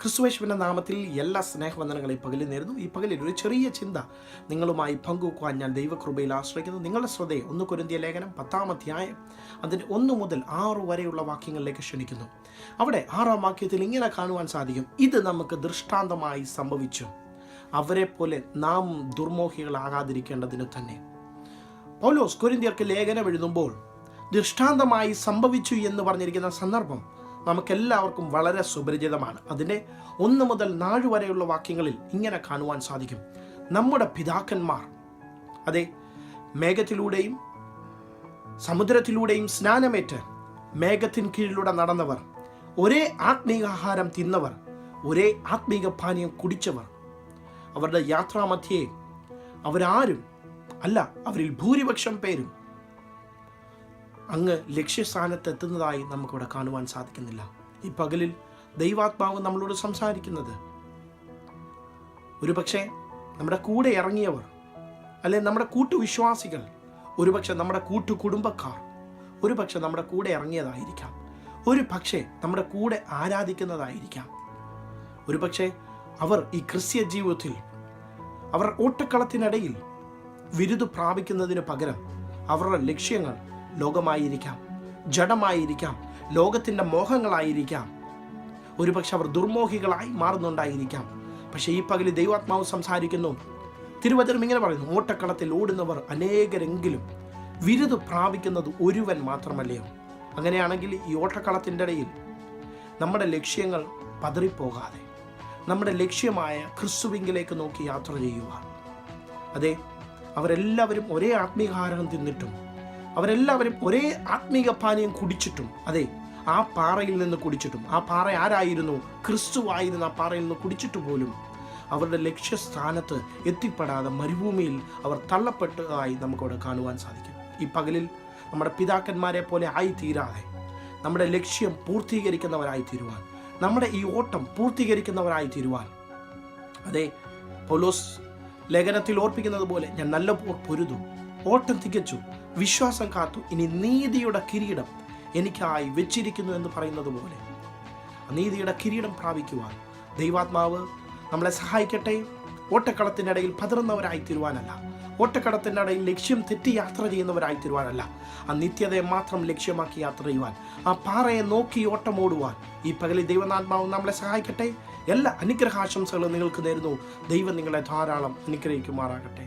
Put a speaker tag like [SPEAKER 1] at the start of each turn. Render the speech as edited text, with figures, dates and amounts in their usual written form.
[SPEAKER 1] ക്രിസ്തുയേശുവിൻ്റെ നാമത്തിൽ എല്ലാ സ്നേഹവന്ദനങ്ങളെ പകലിൽ നേരുന്നു. ഈ പകലിൽ ഒരു ചെറിയ ചിന്ത നിങ്ങളുമായി പങ്കുവെക്കുവാൻ ഞാൻ ദൈവകൃപയിൽ ആശ്രയിക്കുന്നു. നിങ്ങളുടെ ശ്രദ്ധയെ 1 കൊരിന്ത്യർ ലേഖനം 10-ാം അധ്യായം അതിൻ്റെ 1 മുതൽ 6 വരെയുള്ള വാക്യങ്ങളിലേക്ക് ക്ഷണിക്കുന്നു. അവിടെ 6-ാം വാക്യത്തിൽ ഇങ്ങനെ കാണുവാൻ സാധിക്കും, ഇത് നമുക്ക് ദൃഷ്ടാന്തമായി സംഭവിച്ചു, അവരെ പോലെ നാം ദുർമോഹികളാകാതിരിക്കേണ്ടതിന് തന്നെ. പൗലോസ് കൊരിന്ത്യർക്ക് ലേഖനം എഴുതുമ്പോൾ ദൃഷ്ടാന്തമായി സംഭവിച്ചു എന്ന് പറഞ്ഞിരിക്കുന്ന സന്ദർഭം നമുക്കെല്ലാവർക്കും വളരെ സുപരിചിതമാണ്. അതിൻ്റെ 1 മുതൽ 4 വരെയുള്ള വാക്യങ്ങളിൽ ഇങ്ങനെ കാണുവാൻ സാധിക്കും, നമ്മുടെ പിതാക്കന്മാർ, അതെ, മേഘത്തിലൂടെയും സമുദ്രത്തിലൂടെയും സ്നാനമേറ്റ് മേഘത്തിൻ കീഴിലൂടെ നടന്നവർ, ഒരേ ആത്മീകാഹാരം തിന്നവർ, ഒരേ ആത്മീക പാനീയം കുടിച്ചവർ, അവരുടെ യാത്രാമധ്യേ അവരാരും അല്ല, അവരിൽ ഭൂരിപക്ഷം പേരും അങ്ങ് ലക്ഷ്യസ്ഥാനത്ത് എത്തുന്നതായി നമുക്കിവിടെ കാണുവാൻ സാധിക്കുന്നില്ല. ഈ പകലിൽ ദൈവാത്മാവ് നമ്മളോട് സംസാരിക്കുന്നത്, ഒരുപക്ഷെ നമ്മുടെ കൂടെ ഇറങ്ങിയവർ, അല്ലെ നമ്മുടെ കൂട്ടുവിശ്വാസികൾ, ഒരുപക്ഷെ നമ്മുടെ കുടുംബക്കാർ, ഒരുപക്ഷെ നമ്മുടെ കൂടെ ഇറങ്ങിയതായിരിക്കാം, ഒരു പക്ഷേ നമ്മുടെ കൂടെ ആരാധിക്കുന്നതായിരിക്കാം. ഒരുപക്ഷെ അവർ ഈ ക്രിസ്ത്യ ജീവിതത്തിൽ അവർ ഓട്ടക്കളത്തിനിടയിൽ വിരുദ് പ്രാപിക്കുന്നതിന് പകരം അവരുടെ ലക്ഷ്യങ്ങൾ ലോകമായിരിക്കാം, ജഡമായിരിക്കാം, ലോകത്തിൻ്റെ മോഹങ്ങളായിരിക്കാം. ഒരുപക്ഷെ അവർ ദുർമോഹികളായി മാറുന്നുണ്ടായിരിക്കാം. പക്ഷേ ഈ പകലിൽ ദൈവാത്മാവ് സംസാരിക്കുന്നു. തിരുവചനം ഇങ്ങനെ പറയുന്നു, ഓട്ടക്കളത്തിൽ ഓടുന്നവർ അനേകരെങ്കിലും വിരുദ് പ്രാപിക്കുന്നത് ഒരുവൻ മാത്രമല്ലയോ. അങ്ങനെയാണെങ്കിൽ ഈ ഓട്ടക്കളത്തിൻ്റെ ഇടയിൽ നമ്മുടെ ലക്ഷ്യങ്ങൾ പതറിപ്പോകാതെ നമ്മുടെ ലക്ഷ്യമായ ക്രിസ്തുവിങ്കിലേക്ക് നോക്കി യാത്ര ചെയ്യുക. അതെ, അവരെല്ലാവരും ഒരേ ആത്മീകാഹാരം തിന്നിട്ടും അവരെല്ലാവരും ഒരേ ആത്മീക പാനീയം കുടിച്ചിട്ടും, അതെ, ആ പാറയിൽ നിന്ന് കുടിച്ചിട്ടും, ആ പാറ ആരായിരുന്നു? ക്രിസ്തുവായിരുന്നു. ആ പാറയിൽ നിന്ന് കുടിച്ചിട്ട് പോലും അവരുടെ ലക്ഷ്യസ്ഥാനത്ത് എത്തിപ്പെടാതെ മരുഭൂമിയിൽ അവർ തള്ളപ്പെട്ടതായി നമുക്കവിടെ കാണുവാൻ സാധിക്കും. ഈ പകലിൽ നമ്മുടെ പിതാക്കന്മാരെ പോലെ ആയിത്തീരാതെ നമ്മുടെ ലക്ഷ്യം പൂർത്തീകരിക്കുന്നവരായി തീരുവാൻ, നമ്മുടെ ഈ ഓട്ടം പൂർത്തീകരിക്കുന്നവരായി തീരുവാൻ, അതെ, പൗലോസ് ലേഖനത്തിൽ ഓർപ്പിക്കുന്നത് പോലെ, ഞാൻ നല്ല പൊരുതു, ഓട്ടം തികച്ചു, വിശ്വാസം കാത്തു, ഇനി നീതിയുടെ കിരീടം എനിക്കായി വെച്ചിരിക്കുന്നു എന്ന് പറയുന്നത് പോലെ നീതിയുടെ കിരീടം പ്രാപിക്കുവാൻ ദൈവാത്മാവ് നമ്മളെ സഹായിക്കട്ടെ. ഓട്ടക്കളത്തിനിടയിൽ പതറുന്നവരായി തീരുവാനല്ല, ഓട്ടക്കളത്തിനിടയിൽ ലക്ഷ്യം തെറ്റി യാത്ര ചെയ്യുന്നവരായി തീരുവാനല്ല, ആ നിത്യതയെ മാത്രം ലക്ഷ്യമാക്കി യാത്ര ചെയ്യുവാൻ, ആ പാറയെ നോക്കി ഓട്ടമോടുവാൻ ഈ പകലിൽ ദൈവനാത്മാവ് നമ്മളെ സഹായിക്കട്ടെ. എല്ലാ അനുഗ്രഹാശംസകളും നിങ്ങൾക്ക് നേരുന്നു. ദൈവം നിങ്ങളെ ധാരാളം അനുഗ്രഹിക്കുമാറാകട്ടെ.